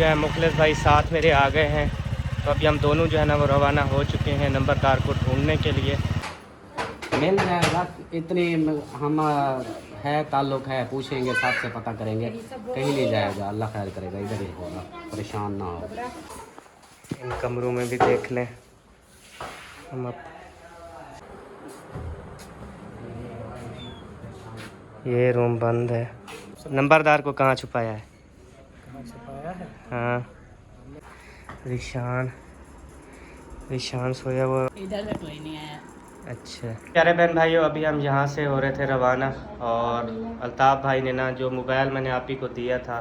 जो है मुखलिस भाई साथ मेरे आ गए हैं, तो अभी हम दोनों जो है ना वो रवाना हो चुके हैं नंबरदार को ढूंढने के लिए। मिल जाएगा, इतनी हम है ताल्लुक है, पूछेंगे साथ से पता करेंगे, कहीं नहीं जाएगा, अल्लाह खैर करेगा, इधर ही होगा, परेशान ना हो। इन कमरों में भी देख लें हम अब। ये रूम बंद है। नंबरदार को कहाँ छुपाया है? हाँ, रिशान सोया हुआ इधर से कोई नहीं आया। अच्छा प्यारे बहन भाइयों, अभी हम यहाँ से हो रहे थे रवाना, और अल्ताफ़ भाई ने ना जो मोबाइल मैंने आप ही को दिया था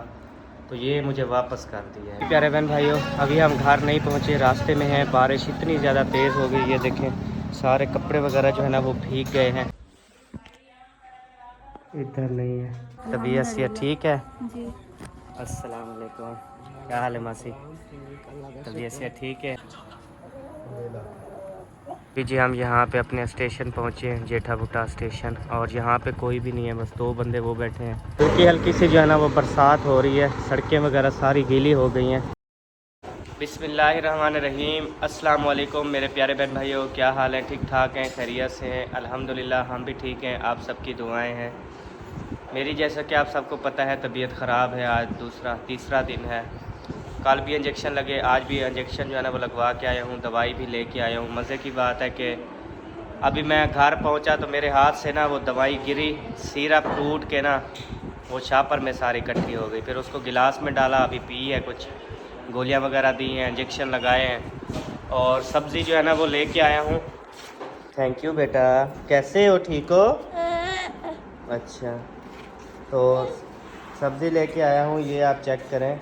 तो ये मुझे वापस कर दिया है। प्यारे बहन भाइयों, अभी हम घर नहीं पहुँचे, रास्ते में हैं। बारिश इतनी ज़्यादा तेज़ हो गई, ये देखें सारे कपड़े वगैरह जो है ना वो भीग गए हैं। इधर नहीं है। तबीयत से ठीक है जी। अस्सलाम वालेकुम, क्या हाल है मासी? तबीयत से ठीक है जी। हम यहाँ पे अपने स्टेशन पहुँचे हैं, जेठा भुट्टा स्टेशन, और यहाँ पे कोई भी नहीं है, बस 2 बंदे वो बैठे हैं। हल्की हल्की सी जो है ना वो बरसात हो रही है, सड़कें वगैरह सारी गीली हो गई हैं। बिस्मिल्लाहिर्रहमानिर्रहीम, अस्सलाम वालेकुम मेरे प्यारे बहन भाइयों, क्या हाल है? ठीक ठाक हैं, खैरियत से हैं? अल्हम्दुलिल्लाह हम भी ठीक हैं, आप सबकी दुआएं हैं। मेरी जैसा कि आप सबको पता है तबीयत ख़राब है, आज तीसरा दिन है। कल भी इंजेक्शन लगे, आज भी इंजेक्शन जो है ना वो लगवा के आया हूँ, दवाई भी लेके आया हूँ। मज़े की बात है कि अभी मैं घर पहुँचा तो मेरे हाथ से ना वो दवाई गिरी, सिरप टूट के ना वो छापर में सारी इकट्ठी हो गई। फिर उसको गिलास में डाला, अभी पी है, कुछ गोलियाँ वगैरह दी हैं, इंजेक्शन लगाए हैं, और सब्ज़ी जो है ना वो लेके आया हूँ। थैंक यू बेटा, कैसे हो? ठीक हो? अच्छा, तो सब्ज़ी लेके आया हूँ, ये आप चेक करें।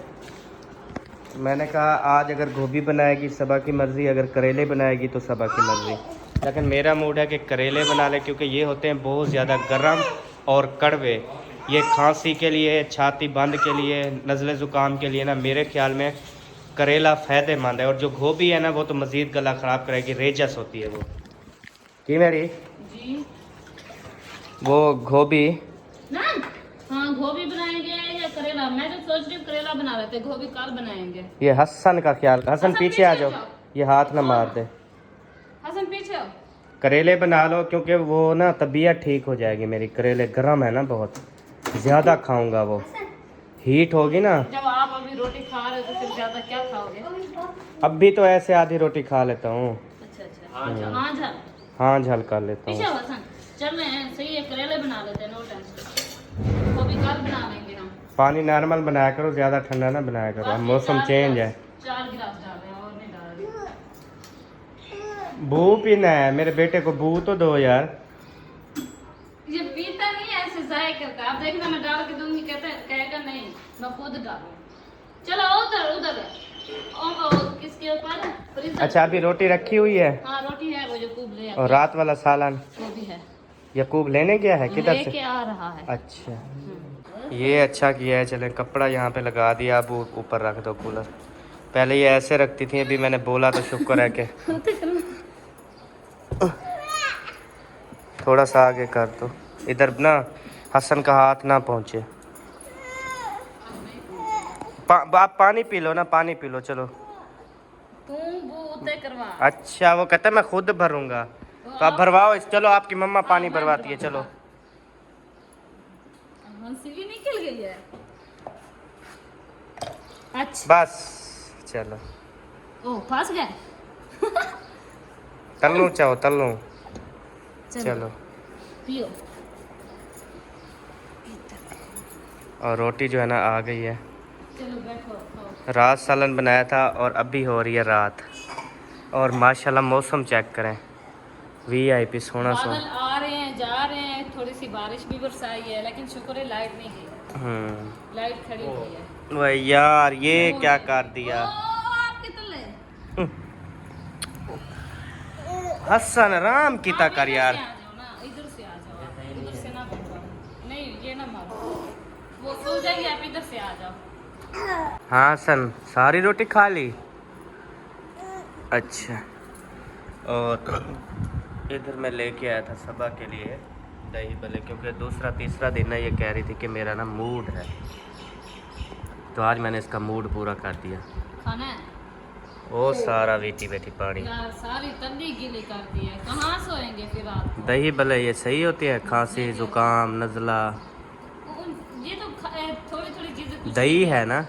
मैंने कहा आज अगर गोभी बनाएगी सबा की मर्ज़ी, अगर करेले बनाएगी तो सबा की मर्ज़ी, लेकिन मेरा मूड है कि करेले बना ले, क्योंकि ये होते हैं बहुत ज़्यादा गर्म और कड़वे। ये खांसी के लिए, छाती बंद के लिए, नज़ले ज़ुकाम के लिए ना मेरे ख्याल में करेला फ़ायदेमंद है। और जो गोभी है ना वो तो मज़ीद गला ख़राब करेगी, रेजस होती है वो। की मेरी जी वो गोभी ना, हाँ गोभी बनाएंगे या करेला? मैं तो सोच रही हूँ करेला बना लेते, गोभी कल बनाएंगे। ये हसन का ख्याल, हसन पीछे आ जाओ, ये हाथ ना मार दे। हसन पीछे आओ। करेले बना लो, क्योंकि वो ना तबीयत ठीक हो जाएगी मेरी। करेले गर्म है ना, बहुत ज़्यादा खाऊंगा, वो हीट होगी ना। जब आप अभी रोटी खा रहे हो तो फिर ज्यादा क्या खाओगे? अब भी तो ऐसे आधी रोटी खा लेता हूँ। अच्छा अच्छा, हाँ झल, हाँ झल कर लेता पीछे हूँ। आओ हसन। चल रहे हैं, सही है, करेले बना लेते हैं, नो टेंशन। गोभी कल बना लेंगे हम। पानी नॉर्मल बनाया करो, ज़्यादा ठंडा ना बनाया करो, अब मौसम चेंज है। 4 गिलास डाल रहे हैं और नहीं डाल रहे। बू पीना है, मेरे बेटे को बू तो दो यार। ये पीता नहीं है, ऐसे जाए करता। आप देखना मैं डाल के दूंगी, कहेगा नहीं, मैं खुद डालूं। चलो उधर उधर किसके ऊपर? अच्छा, अभी रोटी रखी हुई है? हाँ रोटी है, वो जो कूब ले और रात वाला सालन वो भी है। यकूब लेने गया है, किधर लेके से? आ रहा है। अच्छा, ये अच्छा किया है। चले कपड़ा यहाँ पे लगा दिया, अब ऊपर रख दो कूलर। पहले ये ऐसे रखती थी, अभी मैंने बोला तो शुक्र है कि थोड़ा सा आगे कर दो, इधर ना हसन का हाथ ना पहुँचे। आप पानी पी लो ना, पानी पी लो, चलो। तुम वो उते करवा। अच्छा, वो कहता है मैं खुद भरूंगा, तो आप भरवाओ। चलो, आपकी मम्मा पानी भरवाती है, चलो। हंसी भी निकल गई है। अच्छा बस चलो, ओ फंस गए। तल्लू चाहो तल्लू, चलो। पियो। और रोटी जो है ना आ गई है। चलो बैठो खाओ। रात सालन बनाया था और अभी हो रही है रात। और माशाल्लाह मौसम चेक करें, VIP सोना बादल सोना। आ रहे हैं, जा रहे हैं, थोड़ी सी बारिश भी बरसाई है, लेकिन शुक्र है लाइट नहीं गई। लाइट खड़ी हुई है। वही यार, ये क्या कर दिया? आपके तले हसन राम की कर यार। इधर से आ जाओ, उधर से ना बैठो। नहीं ये ना मारो, वो सो जाएगी, आप इधर से आ जाओ। हाँ हसन, सारी रोटी खा ली? अच्छा, और इधर मैं लेके आया था सबा के लिए दही भले, क्योंकि दूसरा तीसरा दिन है, ये कह रही थी कि मेरा ना मूड है, तो आज मैंने इसका मूड पूरा कर दिया। खाना है वो सारा वीटी बेटी पानी यार, सारी तंदी गीली कर दी है, कहाँ सोएंगे फिर रात को? दही भले ये सही होती है, खांसी जुकाम नज़ला। ये तो थोड़ी थोड़ी चीजें दही है ना,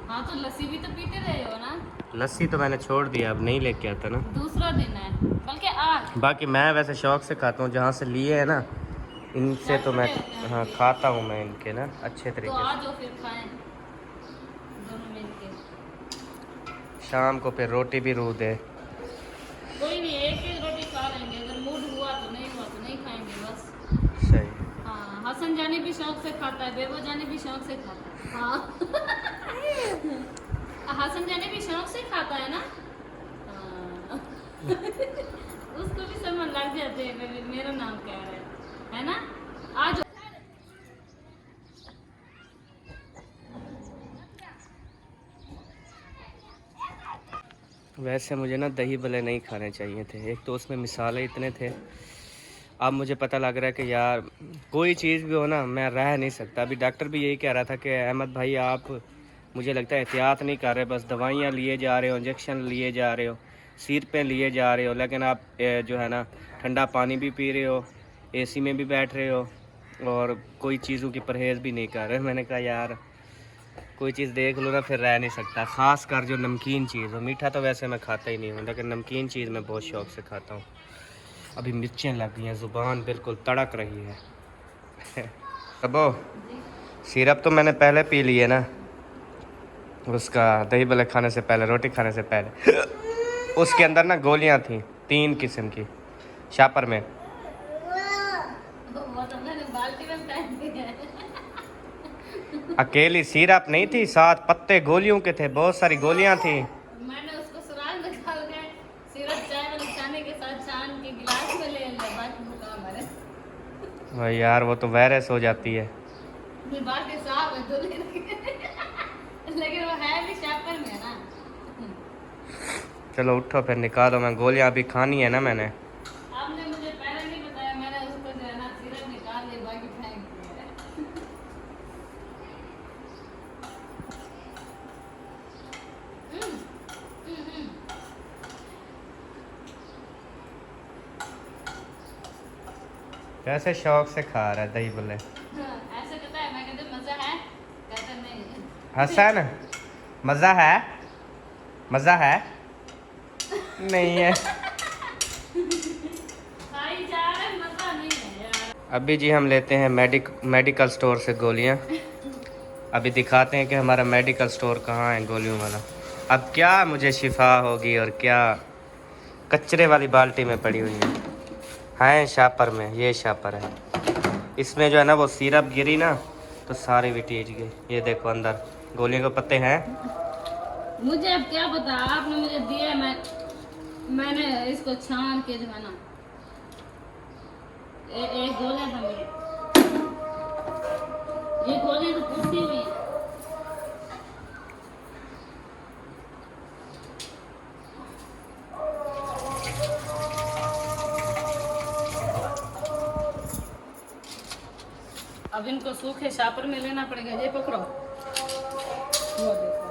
हाँ तो लस्सी भी तो पीते रहे हो ना। लस्सी तो मैंने छोड़ दिया, अब नहीं लेके आता ना। दूसरा दिन है, बल्कि आज बाकी मैं वैसे शौक से खाता हूँ, जहाँ से लिए है ना इनसे तो मैं हाँ खाता हूँ मैं इनके ना अच्छे तो तरीके आज से। जो फिर खाएं दोनों मिलके। शाम को फिर रोटी भी रू दे। कोई नहीं, एक ही रोटी खा लेंगे, अगर मूड हुआ तो नहीं खाएंगे बस। सही। हाँ, हसन जानी भी शौक से खाता है, बेबो जानी भी शौक से खाता है। हाँ हसन जानी भी शौक से खाता है ना। हाँ। उसको भी समझ लग जाते हैं मेरा नाम क्या है ना। आज वैसे मुझे ना दही भले नहीं खाने चाहिए थे, एक तो उसमें मिसाले इतने थे। अब मुझे पता लग रहा है कि यार कोई चीज़ भी हो ना मैं रह नहीं सकता। अभी डॉक्टर भी यही कह रहा था कि अहमद भाई आप मुझे लगता है एहतियात नहीं कर रहे, बस दवाइयाँ लिए जा रहे हो, इंजेक्शन लिए जा रहे हो, सिर पे लिए जा रहे हो, लेकिन आप जो है ना ठंडा पानी भी पी रहे हो, एसी में भी बैठ रहे हो और कोई चीज़ों की परहेज़ भी नहीं कर रहे। मैंने कहा यार कोई चीज़ देख लो ना फिर रह नहीं सकता, ख़ास कर जो नमकीन चीज़ हो। मीठा तो वैसे मैं खाता ही नहीं हूँ, लेकिन नमकीन चीज़ मैं बहुत शौक़ से खाता हूँ। अभी मिर्चें लग गई हैं, ज़ुबान बिल्कुल तड़क रही है। अबो सिरप तो मैंने पहले पी ली है ना, उसका दही भल्ले खाने से पहले, रोटी खाने से पहले। उसके अंदर ना गोलियां थी 3 किस्म की शापर में। बाल्टी में फेंक दी है। अकेली सिरप नहीं थी, 7 पत्ते गोलियों के थे, बहुत सारी गोलियां थी। मैंने उसको सुराग निकाल के सिरप चाय वाले छाने के साथ छान के गिलास में ले लिया, बाकी मुकाम है। भाई यार वो तो वायरस हो जाती है। बाकी साफ है तो लेकिन वो है भी शापर में है ना। चलो उठो फिर निकालो, मैं गोलियां अभी खानी है ना मैंने। आपने मुझे पहले नहीं बताया, मैंने उसको जो है ना सिरप निकाल लिया, बाकी फेंक दिया है। कैसे शौक से खा रहा है दही भल्ले। ऐसे कहता है, मैं कहते मजा है, कहता नहीं हसन मज़ा है, मज़ा है नहीं है। खाई जा रहे, मजा नहीं है यार। अभी जी हम लेते हैं मेडिकल स्टोर से गोलियां। अभी दिखाते हैं कि हमारा मेडिकल स्टोर कहाँ है गोलियों वाला। अब क्या मुझे शिफा होगी और क्या कचरे वाली बाल्टी में पड़ी हुई है शापर में। ये शापर है, इसमें जो है ना वो सिरप गिरी ना तो सारी विटीज गई। ये देखो अंदर गोलियों के पत्ते हैं। मुझे अब क्या पता, आपने मुझे दिया, मैंने इसको छान के जो है ना एक गोले था मेरे, ये गोले तो कुर्सी में है। अब इनको सूखे शापर में लेना पड़ेगा। ये पकड़ो, वो देखो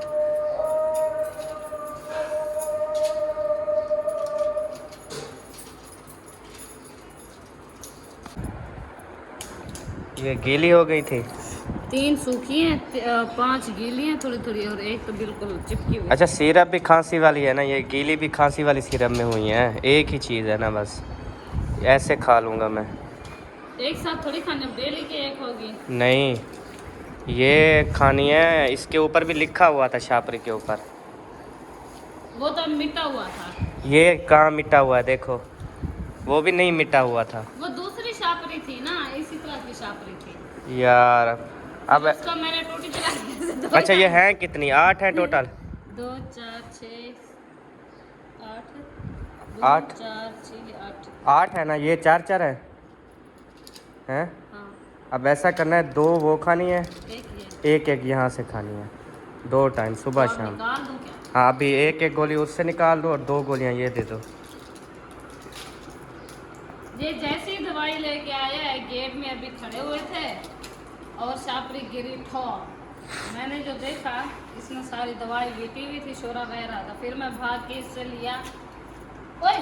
ये गीली हो गई थी। 3 सूखी हैं, 5 गीली हैं थोड़ी थोड़ी, और एक तो बिल्कुल चिपकी हुई। अच्छा सिरप भी खांसी वाली है ना, ये गीली भी खांसी वाली सिरप में हुई है, एक ही चीज़ है ना, बस ऐसे खा लूँगा मैं। एक साथ थोड़ी खाने, डेली की एक होगी। नहीं ये खानी है, इसके ऊपर भी लिखा हुआ था शापरी के ऊपर। वो तो मिटा हुआ था। ये कहाँ मिटा हुआ है, देखो वो भी नहीं मिटा हुआ था। वो दूसरी शापरी थी ना, इसी तरह की शापरी थी यार अब उसको मैंने टूटी चला दी। अच्छा ये हैं कितनी, 8 हैं टोटल। 2 4 6 8 8 4 6 8 8 है ना, ये 4 है हैं। हाँ, अब ऐसा करना है 2 वो खानी है, एक ये एक यहाँ से खानी है, 2 टाइम सुबह और शाम। निकाल दूं क्या? हाँ अभी एक गोली उससे निकाल दो और 2 गोलियाँ ये दे दो। ये जैसे ही दवाई लेके आया है, गेट में अभी खड़े हुए थे और शापरी गिरी ठो मैंने जो देखा इसमें सारी दवाई गिटी हुई थी, शोरा बह रहा था, फिर मैं भाग के इससे लिया। ओए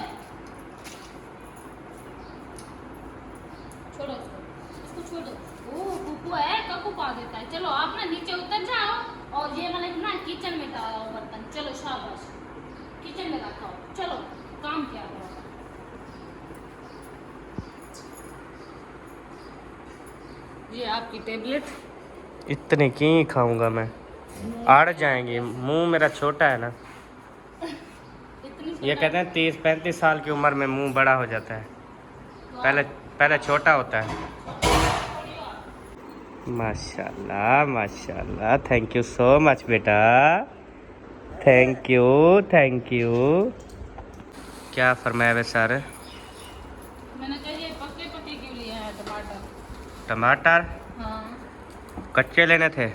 छोड़ो इसको, छोड़ दो। ओ कुकू है, ककू पा देता है। चलो आप ना नीचे उतर जाओ और ये मतलब ना किचन में डालो बर्तन। चलो शाबाश, किचन में रखो, चलो काम क्या करो। ये आपकी टेबलेट। इतने की खाऊंगा मैं, आड़ जाएंगे, मुंह मेरा छोटा है ना। इतनी ये कहते हैं 30-35 साल की उम्र में मुंह बड़ा हो जाता है, पहले छोटा होता है। माशाल्लाह माशाल्लाह, थैंक यू सो मच बेटा, थैंक यू थैंक यू। क्या फरमाया वे सर? मैंने कहा ये पक्के पक्के क्यों लिए हैं टमाटर? टमाटर हाँ कच्चे लेने थे।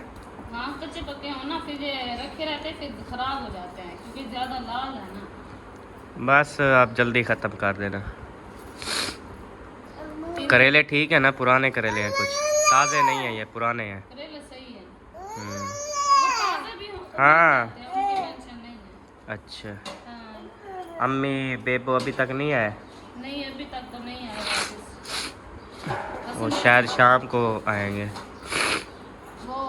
हाँ, कच्चे पक्के हो ना, फिर ये रखे रहते फिर खराब हो जाते हैं क्योंकि ज्यादा लाल है ना। बस आप जल्दी ख़त्म कर देना। करेले ठीक है ना? पुराने करेले हैं, कुछ ताज़े नहीं है, ये पुराने हैं। करेले सही है, हम्म, वो ताज़े भी हो हाँ। उनकी टेंशन नहीं है। अच्छा, हाँ, अम्मी बेबो अभी तक नहीं आए? नहीं अभी तक तो नहीं आया वापस। वो शायद शाम को आएंगे। वो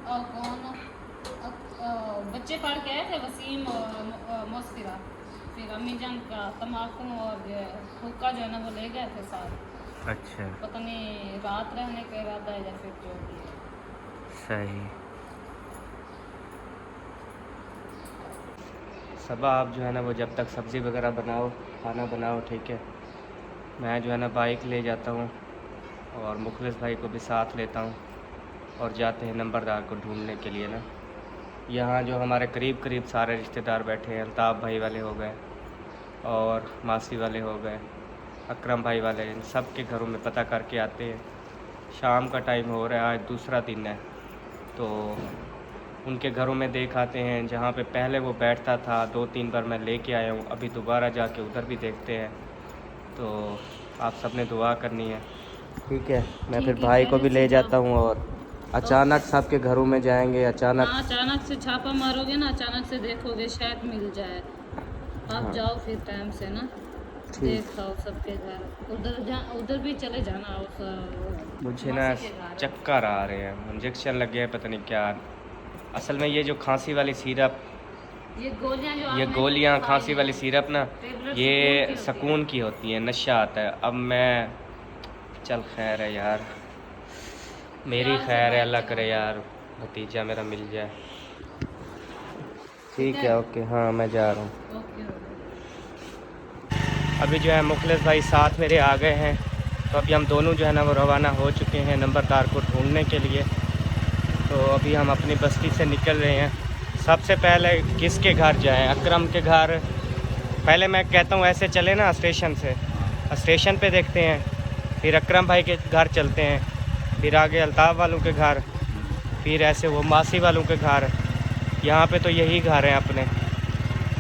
कौन बच्चे पढ़ के आए थे, वसीम और मौसफिरा, फिर अम्मी जान का तम्बाकू और हुक्का जो है ना वो ले गए थे साथ। अच्छा पता नहीं रात रहने का इरादा है या फिर जो भी है। सही। सबा आप जो है ना वो जब तक सब्ज़ी वगैरह बनाओ, खाना बनाओ, ठीक है। मैं जो है ना बाइक ले जाता हूँ और मुखलिस भाई को भी साथ लेता हूँ और जाते हैं नंबरदार को ढूंढने के लिए ना। यहाँ जो हमारे करीब करीब सारे रिश्तेदार बैठे हैं, अल्ताफ़ भाई वाले हो गए और मासी वाले हो गए, अकरम भाई वाले, इन सब के घरों में पता करके आते हैं। शाम का टाइम हो रहा है, आज दूसरा दिन है, तो उनके घरों में देख आते हैं। जहाँ पे पहले वो बैठता था 2-3 बार मैं लेके आया हूँ, अभी दोबारा जाके उधर भी देखते हैं। तो आप सब ने दुआ करनी है, ठीक है। मैं फिर भाई को भी ले जाता हूँ और अचानक सबके घरों में जाएंगे। अचानक हाँ, अचानक से छापा मारोगे ना, अचानक से देखोगे शायद मिल जाए। आप हाँ। जाओ फिर टाइम से ना, ठीक। देख आओ सबके घर। उधर भी चले जाना उस मुझे ना मौसी के घर। चक्कर आ रहे हैं, इंजेक्शन लग गया है, पता नहीं क्या। असल में ये जो खांसी वाली सिरप, ये गोलियां जो ये आपने गोलियां खाई खांसी हैं, वाली सिरप ना, टेबलेट ये सुकून सुकून की होती है, नशा आता है। अब मैं चल खैर है यार, मेरी प्यार से खैर है, बात अल्लाह करो। करे यार भतीजा मेरा मिल जाए। ठीक है? है, ओके, हाँ मैं जा रहा हूँ। Okay okay. अभी जो है मुखलिस भाई साथ मेरे आ गए हैं, तो अभी हम दोनों जो है ना वो रवाना हो चुके हैं नंबरदार को ढूंढने के लिए। तो अभी हम अपनी बस्ती से निकल रहे हैं। सबसे पहले किसके घर जाएं? अकरम के घर। पहले मैं कहता हूँ ऐसे चले ना स्टेशन से, स्टेशन पे देखते हैं, फिर अकरम भाई के घर चलते हैं, फिर आगे अल्ताफ़ वालों के घर, फिर ऐसे वो मासी वालों के घर। यहाँ पे तो यही घर हैं अपने,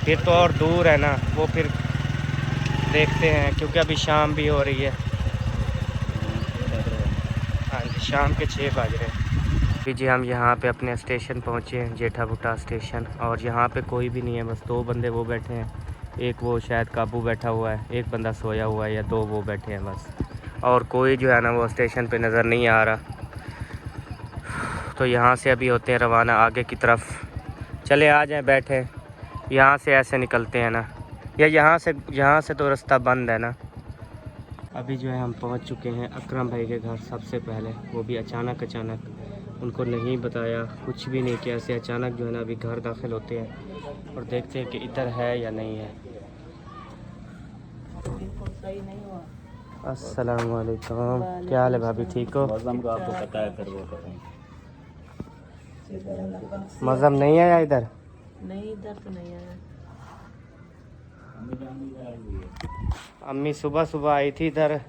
फिर तो और दूर है ना, वो फिर देखते हैं क्योंकि अभी शाम भी हो रही है। हाँ जी, शाम के 6 बज रहे हैं। जी हम यहाँ पे अपने स्टेशन पहुँचे हैं, जेठा भुट्टा स्टेशन, और यहाँ पे कोई भी नहीं है, बस 2 बंदे वो बैठे हैं, एक वो शायद काबू बैठा हुआ है, एक बंदा सोया हुआ है, या 2 वो बैठे हैं बस, और कोई जो है ना वो स्टेशन पे नज़र नहीं आ रहा। तो यहाँ से अभी होते हैं रवाना आगे की तरफ। चले आ जाएं, बैठे, यहाँ से ऐसे निकलते हैं ना, या यहाँ से तो रास्ता बंद है ना। अभी जो है हम पहुँच चुके हैं अकरम भाई के घर सबसे पहले, वो भी अचानक उनको नहीं बताया, कुछ भी नहीं किया, ऐसे अचानक जो है ना अभी घर दाखिल होते हैं और देखते हैं कि इधर है या नहीं है। अस्सलाम वालेकुम, क्या हाल है भाभी, ठीक हो? मौसम का आपको पता है, फिर वो करें। मौसम नहीं आया इधर? नहीं, इधर तो नहीं आया। अम्मी सुबह सुबह आई थी इधर,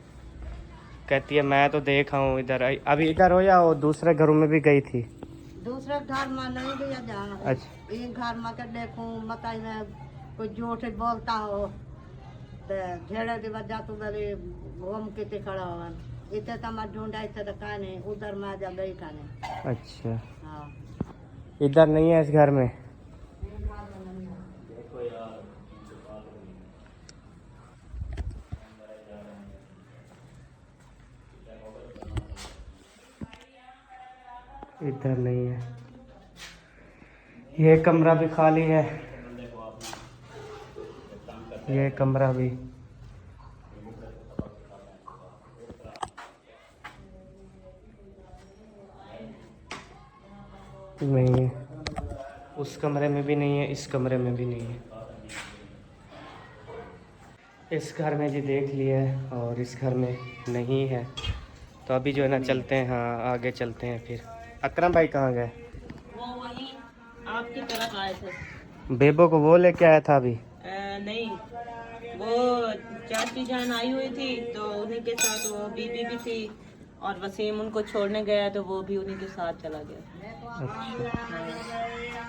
कहती है मैं तो देखा हूँ इधर। अभी इधर हो या वो दूसरे घरों में भी गई थी? दूसरे घर में नहीं गया जहाँ। अच्छा, एक घर में के देखूं मताई में कोई जोर से बोलता हो तो घेरे की वजह तो मेरी घूम के खड़ा हो इतने तो मैं ढूंढा इतने तो कहा नहीं, उधर में जा गई कहा नहीं। अच्छा। हाँ, इधर नहीं है इस घर में। इधर नहीं है। ये कमरा भी खाली है। ये कमरा भी। नहीं है। उस कमरे में भी नहीं है, इस कमरे में भी नहीं है। इस घर में जी देख लिया है और इस घर में नहीं है। तो अभी जो है ना चलते हैं, हाँ आगे चलते हैं फिर। अकरम भाई कहाँ गए? वो वही आपकी तरफ आए थे। बेबो को वो लेके आया था अभी? नहीं, वो चाची जान आई हुई थी तो उन्हीं के साथ वो बीबी भी थी और वसीम उनको छोड़ने गया तो वो भी उन्हीं के साथ चला गया। अच्छा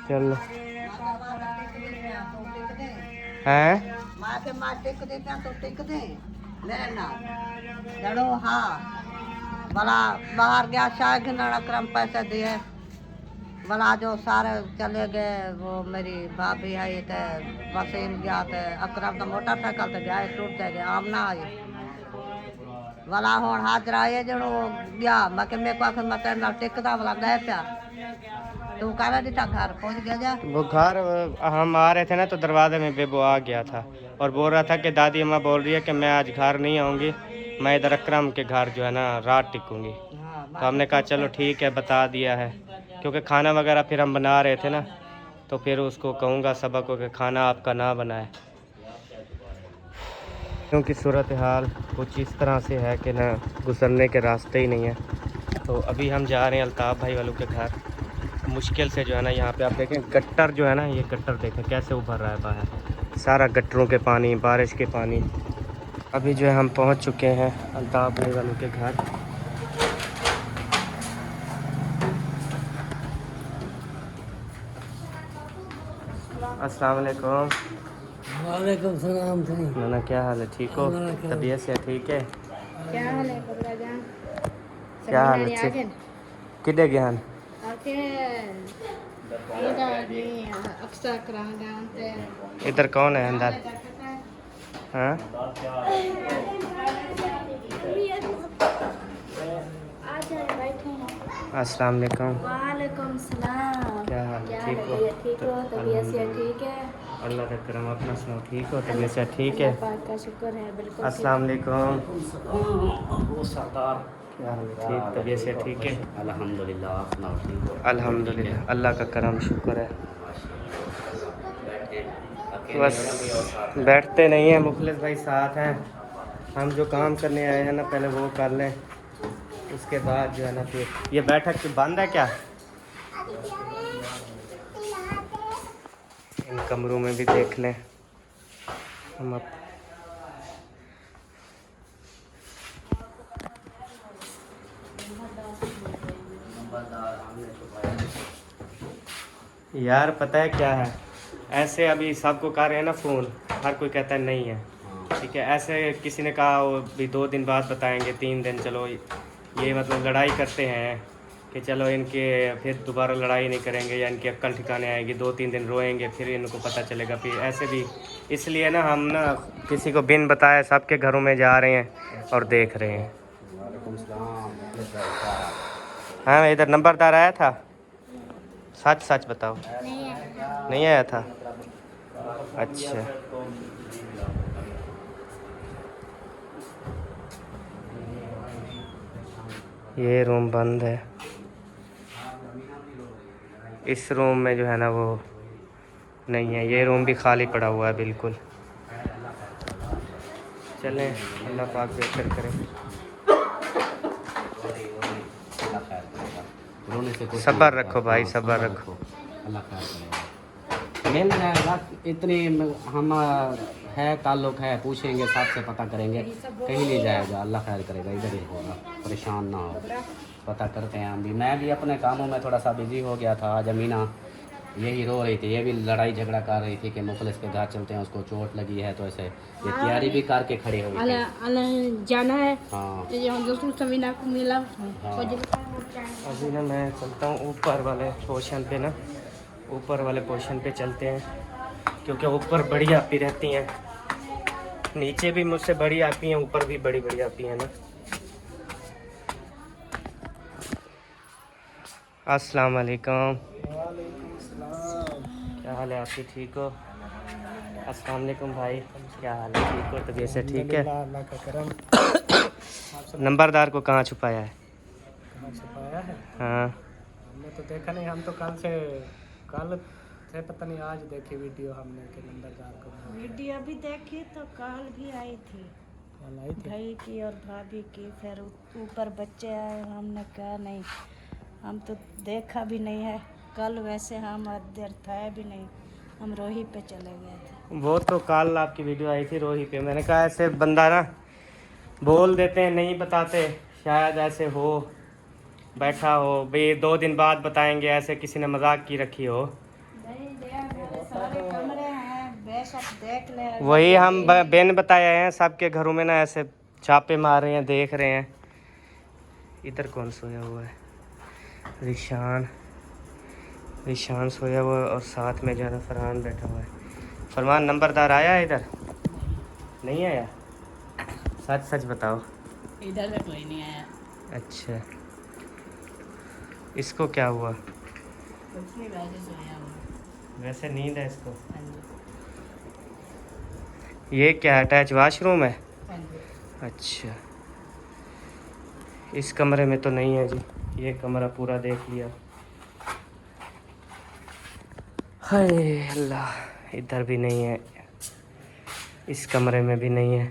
चलो। हैं? माँ के माँ टिक देते तो टिक दे लेना चलो। हाँ भला बाहर गया शायद अक्रम पैसे दिए भला जो सारे चले गए। वो मेरी भाभी है तो वसीम गया तो अक्रम तो मोटरसाइकिल से गया टूट गए आम ना आए भला हूँ हाजर आए जो गया मैं मेरे को आखिर मैं टिकता भला गए पिया तू कह दिता घर पहुँच गया जा। वो घर हम आ रहे थे ना तो दरवाजे में बेबो आ गया था और बोल रहा था कि दादी अम्मा बोल रही है कि मैं आज घर नहीं आऊँगी, मैं इधर अकरम के घर जो है ना रात टिकूँगी। तो हमने कहा चलो ठीक है, बता दिया है, क्योंकि खाना वगैरह फिर हम बना रहे थे ना तो फिर उसको कहूँगा सबक को कि खाना आपका ना बनाए, क्योंकि सूरत हाल कुछ इस तरह से है कि ना गुजरने के रास्ते ही नहीं है। तो अभी हम जा रहे हैं अल्ताफ़ भाई वालों के घर। मुश्किल से जो है ना यहाँ पे आप देखें गट्टर जो है ना, ये गट्टर देखें कैसे उभर रहा है बाहर, सारा गट्टरों के पानी, बारिश के पानी। अभी जो है हम पहुँच चुके हैं अल्ताफ़ भाई वालों के घर। अस्सलाम वालेकुम। वालेकुम सलाम। नाना क्या हाल है, ठीक हो? तबीयत से ठीक है? क्या हाल है बबला जान? क्या हाल है? ठीक किधे गया? इधर कौन है अंदर? हाँ अस्सलाम वालेकुम। वालेकुम सलाम। क्या हाल है, ठीक हो? ठीक हो? तबीयत से ठीक है? अल्लाह का करम, अपना सुनाओ, ठीक हो? तबीयत से ठीक है? पाक का शुक्र है, बिल्कुल। अस्सलाम वालेकुम। सरदार क्या हाल है, ठीक? तबीयत से ठीक है? अल्हम्दुलिल्लाह। अपना ठीक हो? अल्हम्दुलिल्लाह, अल्लाह का करम शुक्र है। बस बैठते नहीं हैं, मुखलिस भाई साथ हैं। हम जो काम करने आए हैं ना पहले वो कर लें, उसके बाद जो है ना फिर ये बैठक बंद है क्या? इन कमरों में भी देख लें हम। अब यार पता है क्या है, ऐसे अभी सबको कर रहे हैं ना फ़ोन, हर कोई कहता है नहीं है, ठीक है। ऐसे किसी ने कहा वो भी 2 दिन बाद बताएंगे, 3 दिन, चलो ये मतलब लड़ाई करते हैं कि चलो इनके फिर दोबारा लड़ाई नहीं करेंगे या इनकी अक्ल ठिकाने आएगी, 2-3 दिन रोएंगे फिर इनको पता चलेगा। फिर ऐसे भी इसलिए ना हम ना किसी को बिन बताए सबके घरों में जा रहे हैं और देख रहे हैं। हाँ इधर नंबरदार आया था? सच सच बताओ। नहीं आया था? अच्छा ये रूम बंद है। इस रूम में जो है ना वो नहीं है, ये रूम भी खाली पड़ा हुआ है बिल्कुल। चलें, अल्लाह पाक बेहतर करें। सब्र रखो भाई, सब्र रखो। अल्लाह खैर करेगा, मिल जाएगा। इतनी हम है ताल्लुक है, पूछेंगे साथ से पता करेंगे, कहीं नहीं जाएगा। अल्लाह खैर करेगा, इधर ही होगा, परेशान ना हो। पता करते हैं हम भी। मैं भी अपने कामों में थोड़ा सा बिजी हो गया था। आज अमीना यही रो रही थी, ये भी लड़ाई झगड़ा कर रही थी कि मुखलिस के घर चलते हैं, उसको चोट लगी है, तो ऐसे ये तैयारी भी करके खड़े हुई थी। जाना है हाँ समीना को मिला। हाँ। अभी ना मैं चलता हूँ ऊपर वाले पोर्शन पे ना, ऊपर वाले पोर्शन पे चलते हैं, क्योंकि ऊपर बड़ी आपी रहती हैं। नीचे भी मुझसे बड़ी आपी हैं, ऊपर भी बड़ी बड़ी आपी हैं ना। अस्सलाम वालेकुम। क्या हाल है आपकी? ठीक हो? अस्सलाम वालेकुम भाई, क्या हाल है? ठीक हो? तबीयत से ठीक है? अल्लाह का करम। नंबरदार को कहाँ छुपाया है? कहाँ छुपाया है? हाँ, हमने तो देखा नहीं, हम तो कल से पता नहीं आज देखी वीडियो हमने कि नंबरदार को वीडियो भी देखी तो कल भी आई थी कॉल आई थी। भाई की और भाभी की। फिर ऊपर बच्चे आए, हमने कहा नहीं, हम तो देखा भी नहीं है कल। वैसे हम देर था भी नहीं, हम रोही पे चले गए थे। वो तो कल आपकी वीडियो आई थी रोही पे। मैंने कहा ऐसे बंदा ना बोल देते हैं, नहीं बताते, शायद ऐसे हो बैठा हो भाई 2 दिन बाद बताएंगे, ऐसे किसी ने मजाक की रखी हो। सारे कमरे हैं, बेशक देख ले। वही हम बेन बताए हैं, सबके घरों में ना ऐसे छापे मार रहे हैं, देख रहे हैं। इधर कौन सोया हुआ है? रिशान सोया हुआ है और साथ में जो है ना फरहान बैठा हुआ है। फरमान नंबरदार आया है इधर? नहीं आया? सच सच बताओ। इधर से कोई नहीं आया। अच्छा, इसको क्या हुआ? कुछ नहीं, वैसे सोया हुआ। वैसे नींद है इसको। ये क्या अटैच वॉशरूम है? अच्छा, इस कमरे में तो नहीं है जी, ये कमरा पूरा देख लिया। हाय अल्लाह, इधर भी नहीं है, इस कमरे में भी नहीं है।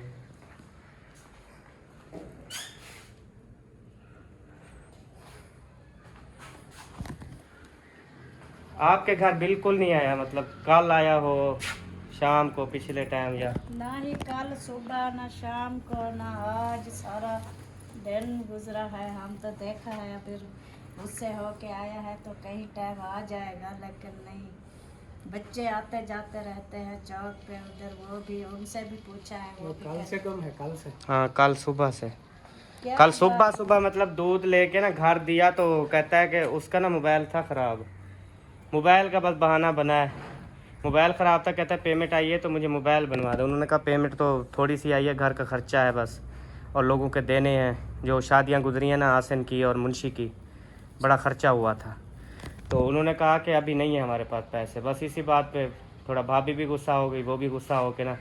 आपके घर बिल्कुल नहीं आया? मतलब कल आया हो शाम को पिछले टाइम या? ना ही कल सुबह ना शाम को ना आज, सारा दिन गुजरा है। हम तो देखा है, फिर उससे होके आया है तो कहीं टाइम आ जाएगा, लेकिन नहीं। बच्चे आते जाते रहते हैं चौक पे उधर, वो भी उनसे भी पूछा है, वो भी कल से कम है, कल से। हाँ, कल सुबह से। क्या कल सुबह मतलब दूध लेके ना घर दिया तो कहता है कि उसका ना मोबाइल था ख़राब। मोबाइल का बस बहाना बना है, मोबाइल ख़राब था, कहता है पेमेंट आई है तो मुझे मोबाइल बनवा दो। उन्होंने कहा पेमेंट तो थोड़ी सी आई है, घर का ख़र्चा है बस, और लोगों के देने हैं, जो शादियां गुजरी हैं ना आसन की और मुंशी की, बड़ा ख़र्चा हुआ था। तो उन्होंने कहा कि अभी नहीं है हमारे पास पैसे। बस इसी बात पे थोड़ा भाभी भी गुस्सा हो गई, वो भी गुस्सा हो के ना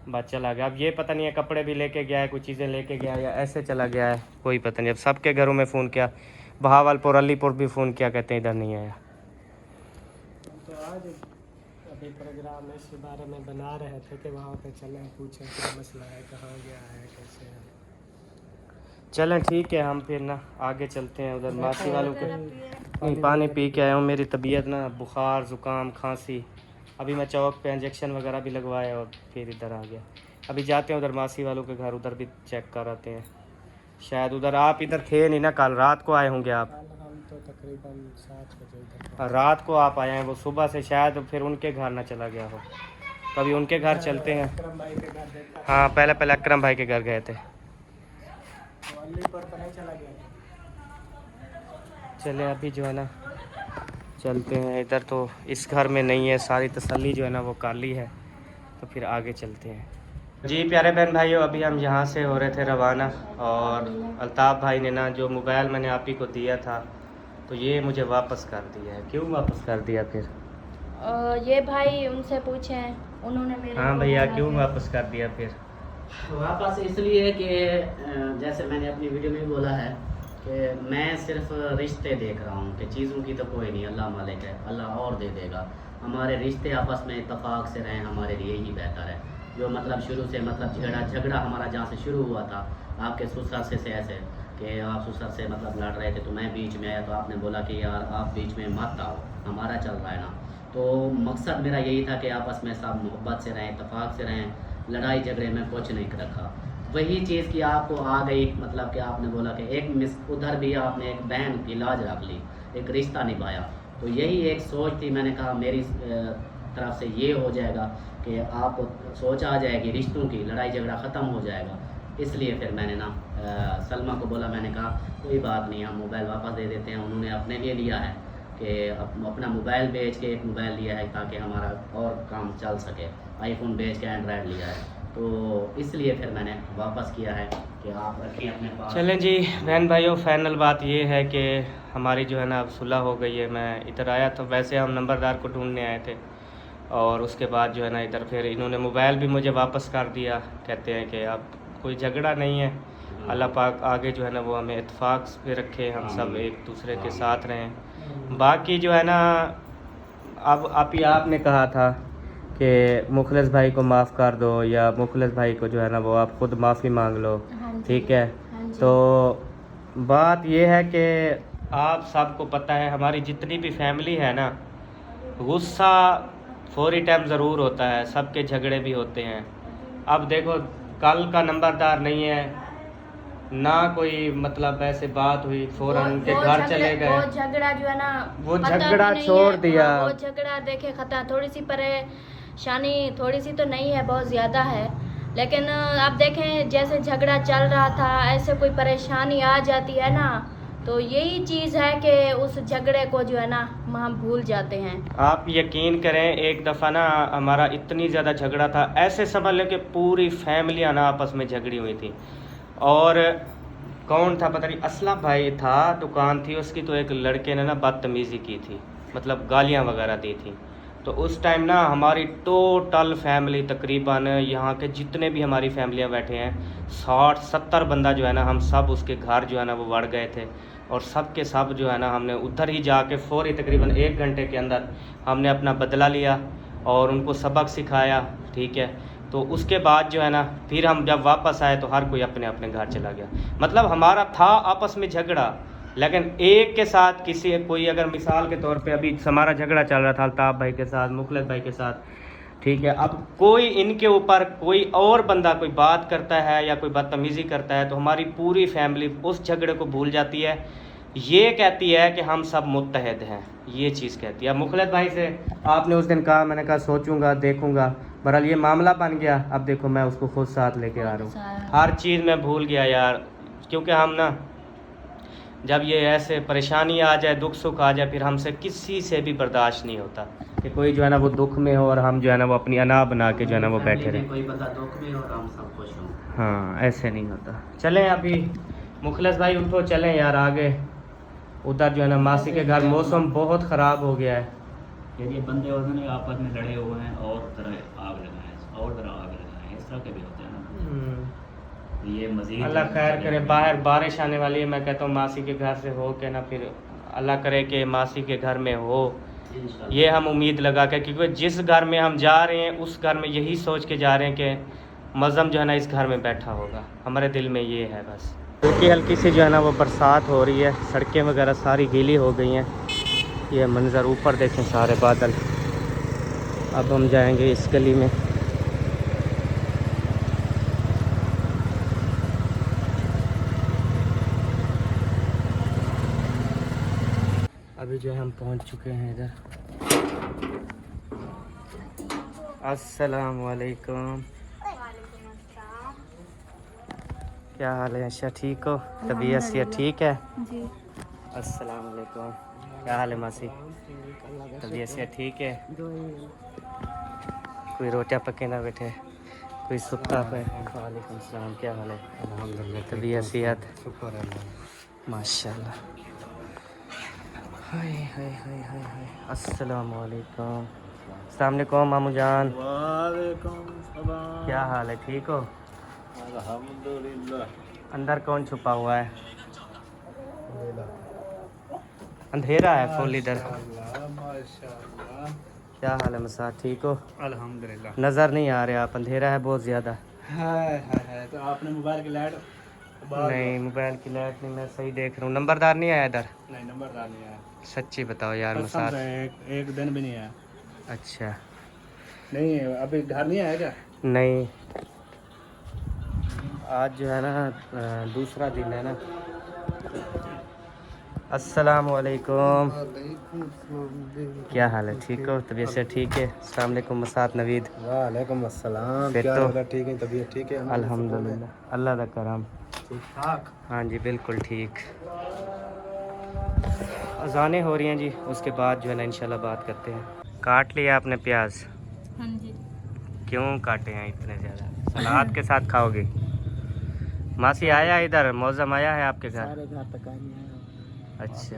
बात चला गया। अब ये पता नहीं है कपड़े भी लेके गया है, कुछ चीज़ें लेके गया है या ऐसे चला गया है, कोई पता नहीं। अब सबके घरों में फ़ोन किया, बहावलपुर अलीपुर भी फ़ोन किया, कहते हैं इधर नहीं आया। तो आज अभी प्रोग्राम इस बारे में बना रहे थे कि वहाँ पे चलें, पूछें क्या मसला है, कहाँ गया है, कैसे है। चलें ठीक है, हम फिर ना आगे चलते हैं उधर मासी वालों के। नहीं, पानी पी के आया हूँ, मेरी तबीयत ना बुखार ज़ुकाम खांसी। अभी मैं चौक पे इंजेक्शन वगैरह भी लगवाया और फिर इधर आ गया। अभी जाते हैं उधर मासी वालों के घर, उधर भी चेक कर आते हैं। शायद उधर आप इधर थे नहीं ना, कल रात को आए होंगे आप। कल हम तो तकरीबन 7 बजे इधर। रात को आप आए हैं, वो सुबह से शायद फिर उनके घर ना चला गया हो। कभी उनके घर चलते हैं। अकरम भाई के घर देखा, हाँ, पहले अकरम भाई के घर गए थे। तो अलीपुर तो नहीं चला गया। चले अभी जो है ना चलते हैं इधर, तो इस घर में नहीं है, सारी तसल्ली जो है ना वो काली है, तो फिर आगे चलते हैं। जी प्यारे बहन भाइयों, अभी हम यहाँ से हो रहे थे रवाना, और अल्ताफ़ भाई ने ना जो मोबाइल मैंने आप ही को दिया था तो ये मुझे वापस कर दिया है। क्यों वापस कर दिया फिर? ये भाई उनसे पूछे, उन्होंने मेरे हाँ को भैया, बोला क्यों कि- वापस कर दिया फिर? वापस इसलिए कि जैसे मैंने अपनी वीडियो में बोला है कि मैं सिर्फ रिश्ते देख रहा हूँ, कि चीज़ों की तो कोई नहीं, अल्लाह मालिक है, अल्लाह और दे देगा। हमारे रिश्ते आपस में इत्तफाक से रहें, हमारे लिए ही बेहतर है। जो मतलब शुरू से मतलब झगड़ा हमारा जहाँ से शुरू हुआ था आपके ससुर से ऐसे कि आप ससुर से मतलब लड़ रहे थे तो मैं बीच में आया, तो आपने बोला कि यार आप बीच में मत आओ, हमारा चल रहा है ना। तो मकसद मेरा यही था कि आपस में सब मोहब्बत से रहें, इत्तफाक से रहें, लड़ाई झगड़े में कुछ नहीं रखा। वही चीज़ की आपको आ गई, मतलब कि आपने बोला कि एक मिस उधर भी आपने एक बहन की लाज रख ली, एक रिश्ता निभाया। तो यही एक सोच थी, मैंने कहा मेरी तरफ से ये हो जाएगा कि आप सोच आ जाएगी रिश्तों की, लड़ाई झगड़ा ख़त्म हो जाएगा। इसलिए फिर मैंने ना सलमा को बोला, मैंने कहा कोई बात नहीं, हम मोबाइल वापस दे देते हैं, उन्होंने अपने लिए लिया है कि अपना मोबाइल बेच के एक मोबाइल लिया है ताकि हमारा और काम चल सके, आईफोन बेच के एंड्रॉयड लिया है, तो इसलिए फिर मैंने वापस किया है कि आप रखिए अपने पास। चलें जी बहन भाइयों, फाइनल बात ये है कि हमारी जो है ना अब सुलह हो गई है। मैं इधर आया तो वैसे हम नंबरदार को ढूंढने आए थे, और उसके बाद जो है ना इधर फिर इन्होंने मोबाइल भी मुझे वापस कर दिया। कहते हैं कि अब कोई झगड़ा नहीं है, अल्लाह पाक आगे जो है ना वो हमें इत्फाक पे रखे, हम सब एक दूसरे के साथ रहें। बाकी जो है ना अब आपने कहा था कि मुखलिस भाई को माफ़ कर दो, या मुखलिस भाई को जो है ना वो आप ख़ुद माफ़ी मांग लो, हाँ जी, ठीक है। हाँ जी। तो बात ये है कि आप सबको पता है हमारी जितनी भी फैमिली है ना, गुस्सा फौरी टाइम ज़रूर होता है, सबके झगड़े भी होते हैं। अब देखो कल का नंबरदार नहीं है ना, कोई मतलब ऐसे बात हुई फ़ौरन के घर चले गए, वो झगड़ा जो है ना वो खत्म झगड़ा भी नहीं छोड़ है। दिया। हाँ, वो झगड़ा देखे खत्म, थोड़ी सी परेशानी थोड़ी सी तो नहीं है, बहुत ज़्यादा है, लेकिन आप देखें जैसे झगड़ा चल रहा था ऐसे कोई परेशानी आ जाती है ना, तो यही चीज़ है कि उस झगड़े को जो है ना हम भूल जाते हैं। आप यकीन करें एक दफ़ा ना हमारा इतनी ज़्यादा झगड़ा था, ऐसे समझ लें कि पूरी फैमिलियाँ ना आपस में झगड़ी हुई थी। और कौन था पता नहीं, असलम भाई था, दुकान थी उसकी, तो एक लड़के ने ना बदतमीज़ी की थी, मतलब गालियाँ वगैरह दी थी। तो उस टाइम ना हमारी टोटल फैमिली तकरीबन यहाँ के जितने भी हमारी फैमिलियाँ बैठे हैं 60-70 बंदा जो है ना, हम सब उसके घर जो है ना वो बढ़ गए थे, और सब के सब जो है ना हमने उधर ही जाके फौरी तकरीबन 1 घंटे के अंदर हमने अपना बदला लिया और उनको सबक सिखाया, ठीक है। तो उसके बाद जो है ना फिर हम जब वापस आए तो हर कोई अपने अपने घर चला गया। मतलब हमारा था आपस में झगड़ा, लेकिन एक के साथ किसी कोई अगर मिसाल के तौर पे अभी हमारा झगड़ा चल रहा था अल्ताफ़ भाई के साथ, मुखलिस भाई के साथ, ठीक है। अब कोई इनके ऊपर कोई और बंदा कोई बात करता है या कोई बदतमीज़ी करता है तो हमारी पूरी फैमिली उस झगड़े को भूल जाती है, ये कहती है कि हम सब मुत्तहद हैं, ये चीज़ कहती है। अब मुखलिस भाई से आपने उस दिन कहा, मैंने कहा सोचूंगा देखूंगा, बहरहाल ये मामला बन गया। अब देखो मैं उसको खुद साथ लेके आ रहा हूँ, हर चीज़ मैं भूल गया यार, क्योंकि हम ना जब ये ऐसे परेशानी आ जाए, दुख सुख आ जाए, फिर हमसे किसी से भी बर्दाश्त नहीं होता कि कोई जो है ना वो दुख में हो और हम जो है ना वो अपनी अना बना के जो है ना वो बैठे रहे। कोई बंदा दुख में हो और हम सब खुश हों। हाँ ऐसे नहीं होता। चलें अभी मुखलिस भाई उठो, चलें यार आगे, उधर जो है ना मासी के घर मौसम बहुत ख़राब हो गया है। यार ये बंदे उन्होंने आपस में लड़े हुए हैं और तरह आग लगाए और तरह आग लगाए, इस तरह के भी होते हैं ना। ये मज़ीद अल्लाह खैर करे, बाहर बारिश आने वाली है, मैं कहता हूँ मासी के घर से हो के ना, फिर अल्लाह करे कि मासी के घर में हो, ये हम उम्मीद लगा के, क्योंकि जिस घर में हम जा रहे हैं उस घर में यही सोच के जा रहे हैं कि मज़म जो है ना इस घर में बैठा होगा, हमारे दिल में ये है बस। हल्की हल्की सी जो है ना वो बरसात हो रही है, सड़कें वगैरह सारी गीली हो गई हैं। ये मंज़र ऊपर देखें, सारे बादल। अब हम जाएंगे इस गली में। अभी जो है हम पहुंच चुके हैं इधर। अस्सलाम वालेकुम। क्या हाल है अच्छा, ठीक हो? तबीयत से ठीक है जी। अस्सलाम वालेकुम। क्या हाल है मासी? तबीयत से ठीक है? कोई रोटियां पके ना बैठे, कोई सुता पे। वालेकुम सलाम, क्या हाल है? अल्हम्दुलिल्लाह, तबीयत सेहत माशाल्लाह। हाय हाय हाय हाय हाय। अस्सलाम वालेकुम। अस्सलाम वालेकुम मामू जान। वालेकुम सलाम। क्या हाल है, ठीक हो? अल्हम्दुलिल्लाह। अंदर कौन छुपा हुआ है? अंधेरा है फुल इधर। माशाल्लाह। क्या हाल है मसा, ठीक हो? अल्हम्दुलिल्लाह। नज़र नहीं आ रहे आप, अंधेरा है बहुत ज़्यादा। है तो आपने मोबाइल की लाइट नहीं मोबाइल की लाइट नहीं, मैं सही देख रहा हूँ। नंबरदार नहीं आया इधर? नहीं, नंबरदार नहीं आया। सच्ची बताओ यार कसम मसा। से एक दिन भी नहीं आया। अच्छा नहीं अभी घर नहीं आया क्या? नहीं, आज जो है ना दूसरा दिन है ना। अस्सलाम वालेकुम। क्या हाल है, ठीक हो? तबीयत से ठीक है? अस्सलाम वालेकुम मसात नवीद। वालेकुम अस्सलाम। फिर क्या तो हाल है? ठीक है, तबीयत ठीक है? अल्हम्दुलिल्लाह, अल्लाह दा करम। ठीक ठाक। हाँ जी बिल्कुल ठीक। अजानें हो रही हैं जी, उसके बाद जो है ना इंशाल्लाह बात करते हैं। काट लिया आपने प्याज? हाँ जी। क्यों काटे हैं इतने ज़्यादा? सलाद के साथ खाओगे? मासी आया इधर, मौसम आया है आपके घर? सारे घर तक आया। अच्छा,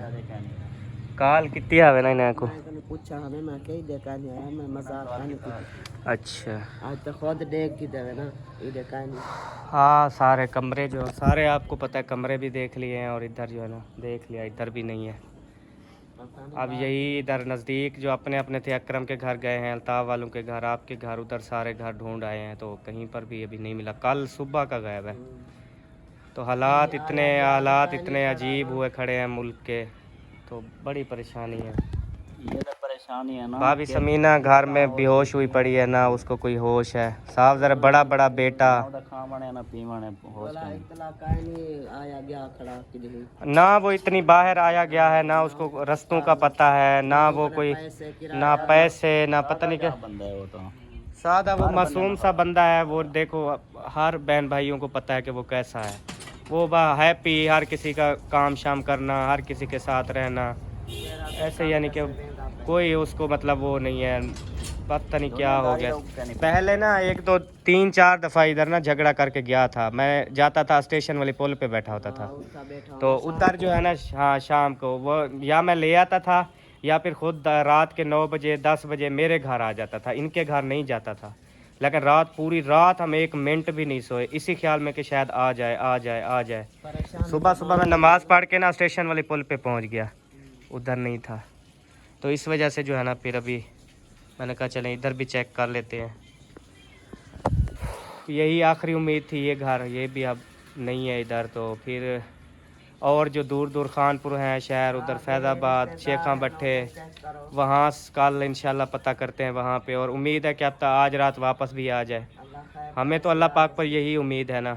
काल कितनी आवे ना इन्हें को? पूछा हमें, मैं कहीं देखा नहीं आया, मैं मजाक खाने की। अच्छा, आज तो खुद देख की देवे ना, ये देखा नहीं। हाँ सारे कमरे जो सारे आपको पता है, कमरे भी देख लिए हैं और इधर जो है ना देख लिया, इधर भी नहीं है। अब यही इधर नज़दीक जो अपने अपने थे, अकरम के घर गए हैं, अल्ताफ़ वालों के घर, आपके घर, उधर सारे घर ढूंढ आए हैं, तो कहीं पर भी अभी नहीं मिला। कल सुबह का गायब है। तो हालात इतने अजीब हुए खड़े हैं मुल्क के, तो बड़ी परेशानी है। ये तो परेशानी है ना। भाभी समीना घर में बेहोश हुई पड़ी है ना, उसको कोई होश है। साफ जरा बड़ा बड़ा बेटा आया गया खड़ा ना, वो इतनी बाहर आया गया है ना, उसको रस्तों का पता है ना, वो कोई ना पैसे ना पता नहीं क्या बंदा है वो तो। सादा वो मासूम सा बंदा है। वो देखो हर बहन भाइयों को पता है कि वो कैसा है। वो हैप्पी, हर किसी का काम शाम करना, हर किसी के साथ रहना, ऐसे यानी कि कोई उसको मतलब वो नहीं है, पता नहीं क्या हो गया। पहले ना 1 2 3 4 दफ़ा इधर ना झगड़ा करके गया था। मैं जाता था स्टेशन वाले पुल पे बैठा होता था, तो उधर जो है ना हाँ शाम को वो या मैं ले आता था या फिर खुद रात के 9 बजे 10 बजे मेरे घर आ जाता था, इनके घर नहीं जाता था। लेकिन पूरी रात हम 1 मिनट भी नहीं सोए, इसी ख्याल में कि शायद आ जाए। सुबह मैं नमाज़ पढ़ के ना स्टेशन वाले पुल पे पहुंच गया, उधर नहीं था। तो इस वजह से जो है ना फिर अभी मैंने कहा चलें इधर भी चेक कर लेते हैं। यही आखिरी उम्मीद थी, ये घर ये भी अब नहीं है इधर। तो फिर और जो दूर खानपुर हैं शहर, उधर फैज़ाबाद, शेखा भट्टे, वहाँ कल इंशाल्लाह पता करते हैं वहाँ पे, और उम्मीद है कि अब तक आज रात वापस भी आ जाए। हमें तो अल्लाह पाक पर यही उम्मीद है ना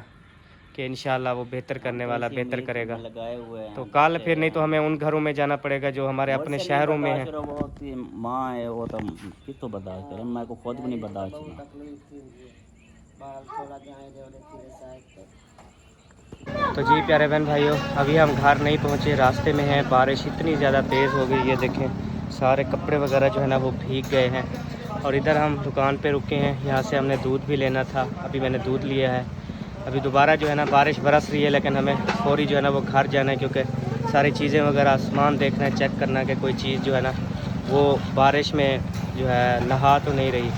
कि इंशाल्लाह वो बेहतर करने वाला बेहतर करेगा। लगाए हुए हैं तो कल फिर नहीं तो हमें उन घरों में जाना पड़ेगा जो हमारे अपने शहरों में है। बहुत ही माँ है वो तो किस तो बर्दाश्त करें, मैं को खुद भी नहीं बर्दाश्त किया। तो जी प्यारे बहन भाइयों, अभी हम घर नहीं पहुँचे, रास्ते में हैं। बारिश इतनी ज़्यादा तेज़ हो गई है, देखें सारे कपड़े वगैरह जो है ना वो भीग गए हैं। और इधर हम दुकान पे रुके हैं, यहाँ से हमने दूध भी लेना था, अभी मैंने दूध लिया है। अभी दोबारा जो है ना बारिश बरस रही है, लेकिन हमें फौरी जो है ना वो घर जाना है, क्योंकि सारी चीज़ें वगैरह सामान देखना है, चेक करना है कि कोई चीज़ जो है ना वो बारिश में जो है नहा तो नहीं रही।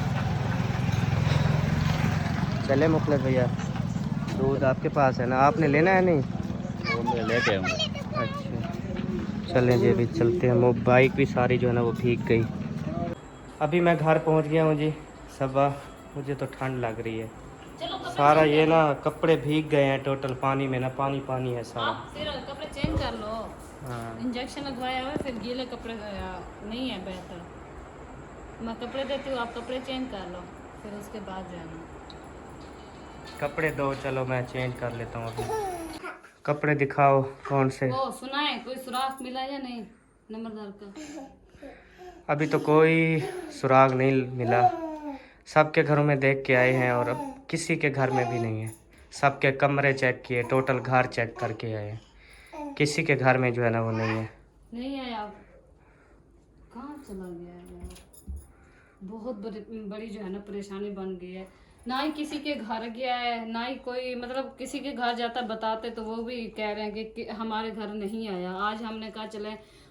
चले मुखलिस भैया, दूध आपके पास है ना, आपने लेना है? नहीं वो लेते हैं। अच्छा चलें जी, अभी चलते हैं। वो बाइक भी सारी जो है ना वो भीग गई। अभी मैं घर पहुंच गया हूं जी, सुबह मुझे तो ठंड लग रही है। सारा ये ना कपड़े भीग गए हैं टोटल पानी में ना, पानी है सारा। आप फिर कपड़े चेंज कर लो। हाँ इंजेक्शन लगवाया हुआ है, फिर गीले कपड़े नहीं है बेहतर। मैं कपड़े देती हूँ, आप कपड़े चेंज कर लो, फिर उसके बाद जाना। कपड़े दो, चलो मैं चेंज कर लेता हूँ। अभी कपड़े दिखाओ कौन से। वो सुनाए कोई सुराख मिला या नहीं नंबरदार का? अभी तो कोई सुराग नहीं मिला, सबके घरों में देख के आए हैं और अब किसी के घर में भी नहीं है। सबके कमरे चेक किए, टोटल घर चेक करके आए हैं, किसी के घर में जो है ना वो नहीं है। नहीं आया, कहाँ चला गया है यार? बहुत बड़ी जो है ना परेशानी बन गई है। ना ही किसी के घर गया है, ना ही कोई मतलब किसी के घर जाता बताते तो वो भी कह रहे हैं कि हमारे घर नहीं आया। आज हमने कहा चले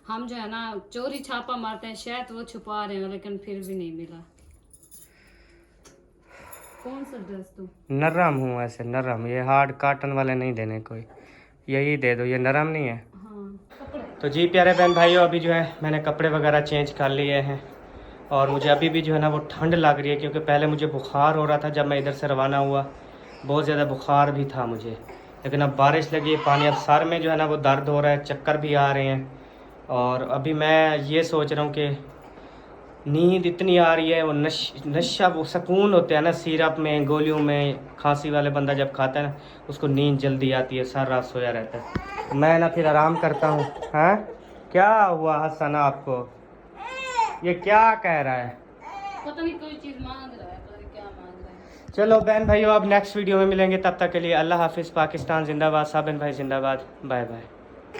हम जो है ना चोरी छापा मारते हैं, शायद वो छुपा रहे हैं, लेकिन फिर भी नहीं मिला। कौन सा ड्रेस तू? नरम हूँ ऐसे, नरम, ये हार्ड काटन वाले नहीं देने कोई, यही दे दो, ये नरम नहीं है। हाँ कपड़े। तो जी प्यारे बहन भाइयों, अभी जो है मैंने कपड़े वगैरह चेंज कर लिए हैं और मुझे अभी भी जो है ना वो ठंड लग रही है, क्योंकि पहले मुझे बुखार हो रहा था जब मैं इधर से रवाना हुआ, बहुत ज़्यादा बुखार भी था मुझे। लेकिन अब बारिश लगी है, पानी, अब सर में जो है ना वो दर्द हो रहा है, चक्कर भी आ रहे हैं। और अभी मैं ये सोच रहा हूँ कि नींद इतनी आ रही है, वो नशा वो सुकून होता है ना सिरप में, गोलियों में, खांसी वाले बंदा जब खाता है ना उसको नींद जल्दी आती है, सारा रात सोया रहता है। मैं ना फिर आराम करता हूँ। हाँ क्या हुआ हसन आपको? ये क्या कह रहा है? पता नहीं कोई चीज़ मांग रहा है, पता नहीं क्या मांग रहा है। चलो बहन भाइयों, अब नेक्स्ट वीडियो में मिलेंगे, तब तक के लिए अल्लाह हाफिज़। पाकिस्तान जिंदाबाद, साबिन भाई जिंदाबाद, बाय बाय।